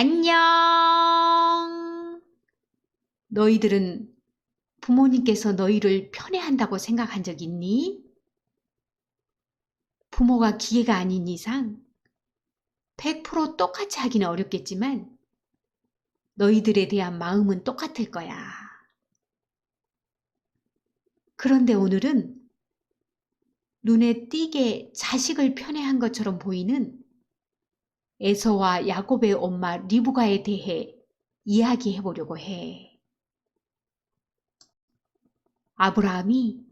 안녕. 너희들은 부모님께서 너희를 편애한다고 생각한 적 있니? 부모가 기계가 아닌 이상 100% 똑같이 하기는 어렵겠지만 너희들에 대한 마음은 똑같을 거야. 그런데 오늘은 눈에 띄게 자식을 편애한 것처럼 보이는 에서와 야곱의 엄마 리브가에 대해 이야기해 보려고 해. 아브라함이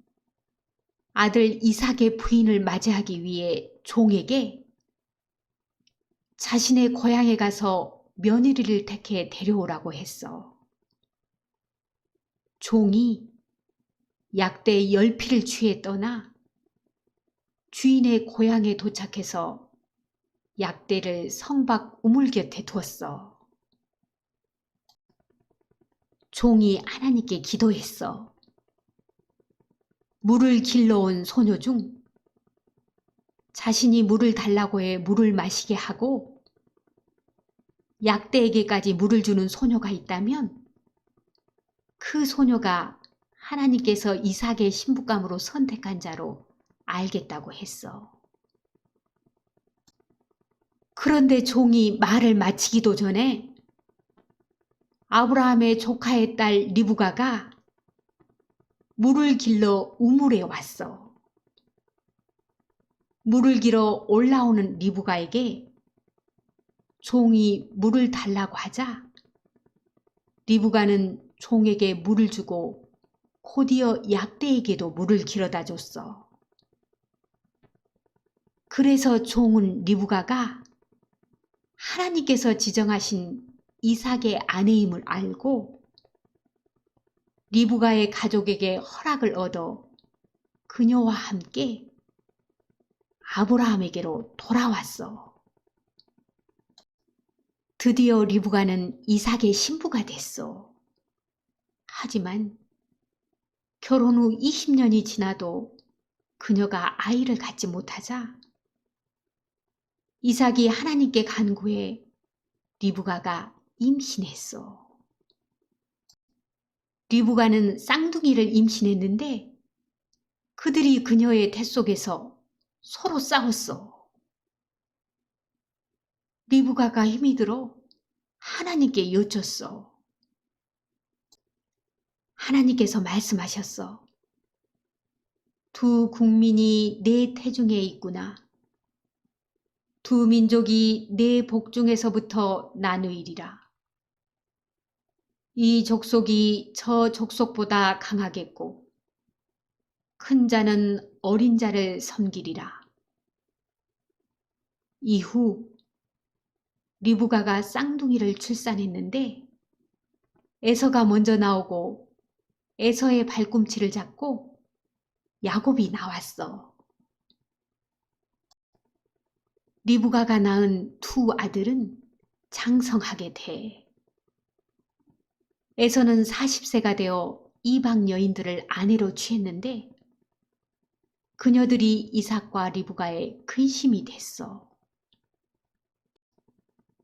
아들 이삭의 부인을 맞이하기 위해 종에게 자신의 고향에 가서 며느리를 택해 데려오라고 했어. 종이 약대 10피를 취해 떠나 주인의 고향에 도착해서 약대를 성 밖 우물 곁에 두었어. 종이 하나님께 기도했어. 물을 길러온 소녀 중 자신이 물을 달라고 해 물을 마시게 하고 약대에게까지 물을 주는 소녀가 있다면 그 소녀가 하나님께서 이삭의 신부감으로 선택한 자로 알겠다고 했어. 그런데 종이 말을 마치기도 전에 아브라함의 조카의 딸 리브가가 물을 길러 우물에 왔어. 물을 길어 올라오는 리브가에게 종이 물을 달라고 하자 리브가는 종에게 물을 주고 곧이어 약대에게도 물을 길어다 줬어. 그래서 종은 리브가가 하나님께서 지정하신 이삭의 아내임을 알고 리브가의 가족에게 허락을 얻어 그녀와 함께 아브라함에게로 돌아왔어. 드디어 리브가는 이삭의 신부가 됐어. 하지만 결혼 후 20년이 지나도 그녀가 아이를 갖지 못하자 이삭이 하나님께 간구해 리브가가 임신했어. 리브가는 쌍둥이를 임신했는데 그들이 그녀의 뱃 속에서 서로 싸웠어. 리브가가 힘이 들어 하나님께 여쭸어. 하나님께서 말씀하셨어. 두 국민이 내 태중에 있구나. 두 민족이 내 복중에서부터 나누이리라. 이 족속이 저 족속보다 강하겠고 큰 자는 어린 자를 섬기리라. 이후 리브가가 쌍둥이를 출산했는데 에서가 먼저 나오고 에서의 발꿈치를 잡고 야곱이 나왔어. 리브가가 낳은 두 아들은 장성하게 돼. 에서는 40세가 되어 이방 여인들을 아내로 취했는데 그녀들이 이삭과 리브가의 근심이 됐어.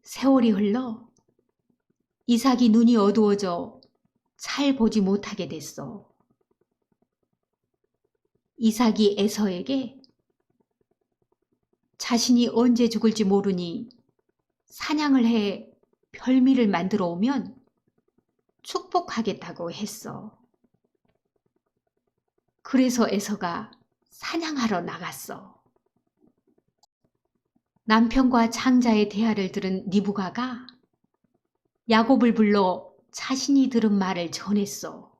세월이 흘러 이삭이 눈이 어두워져 잘 보지 못하게 됐어. 이삭이 에서에게 자신이 언제 죽을지 모르니 사냥을 해 별미를 만들어 오면 축복하겠다고 했어. 그래서 에서가 사냥하러 나갔어. 남편과 장자의 대화를 들은 리브가가 야곱을 불러 자신이 들은 말을 전했어.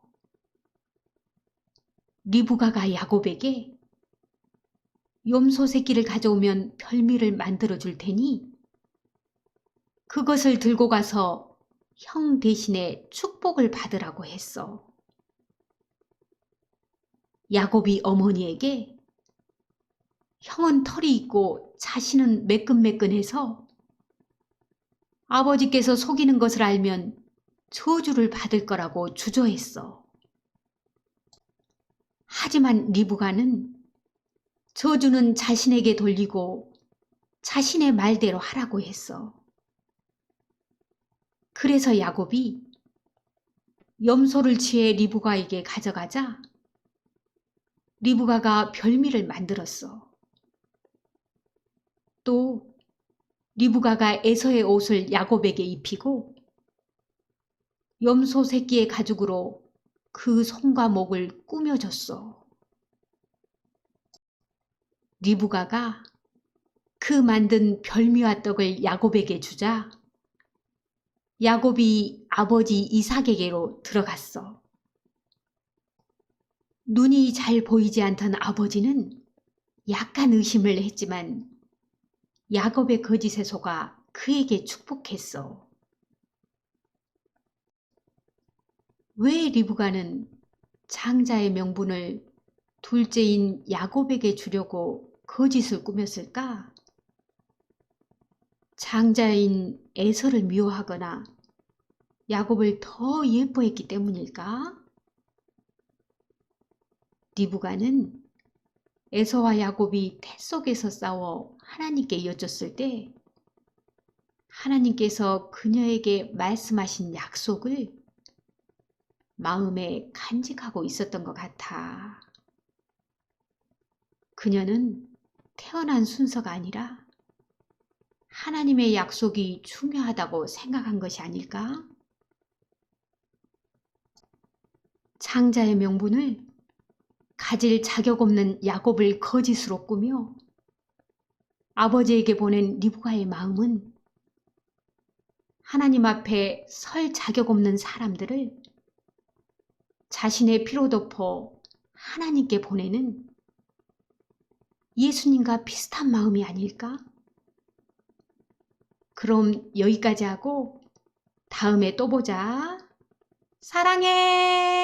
리브가가 야곱에게 염소 새끼를 가져오면 별미를 만들어 줄 테니 그것을 들고 가서 형 대신에 축복을 받으라고 했어. 야곱이 어머니에게 형은 털이 있고 자신은 매끈매끈해서 아버지께서 속이는 것을 알면 저주를 받을 거라고 주저했어. 하지만 리브가는 저주는 자신에게 돌리고 자신의 말대로 하라고 했어. 그래서 야곱이 염소를 취해 리브가에게 가져가자 리브가가 별미를 만들었어. 또 리브가가 에서의 옷을 야곱에게 입히고 염소 새끼의 가죽으로 그 손과 목을 꾸며줬어. 리브가가 그 만든 별미와 떡을 야곱에게 주자 야곱이 아버지 이삭에게로 들어갔어. 눈이 잘 보이지 않던 아버지는 약간 의심을 했지만 야곱의 거짓에 속아 그에게 축복했어. 왜 리브가는 장자의 명분을 둘째인 야곱에게 주려고 거짓을 꾸몄을까? 장자인 에서를 미워하거나 야곱을 더 예뻐했기 때문일까? 리브가는 에서와 야곱이 태 속에서 싸워 하나님께 여쭸을 때 하나님께서 그녀에게 말씀하신 약속을 마음에 간직하고 있었던 것 같아. 그녀는 태어난 순서가 아니라 하나님의 약속이 중요하다고 생각한 것이 아닐까? 장자의 명분을 가질 자격 없는 야곱을 거짓으로 꾸며 아버지에게 보낸 리브가의 마음은 하나님 앞에 설 자격 없는 사람들을 자신의 피로 덮어 하나님께 보내는 예수님과 비슷한 마음이 아닐까? 그럼 여기까지 하고 다음에 또 보자. 사랑해!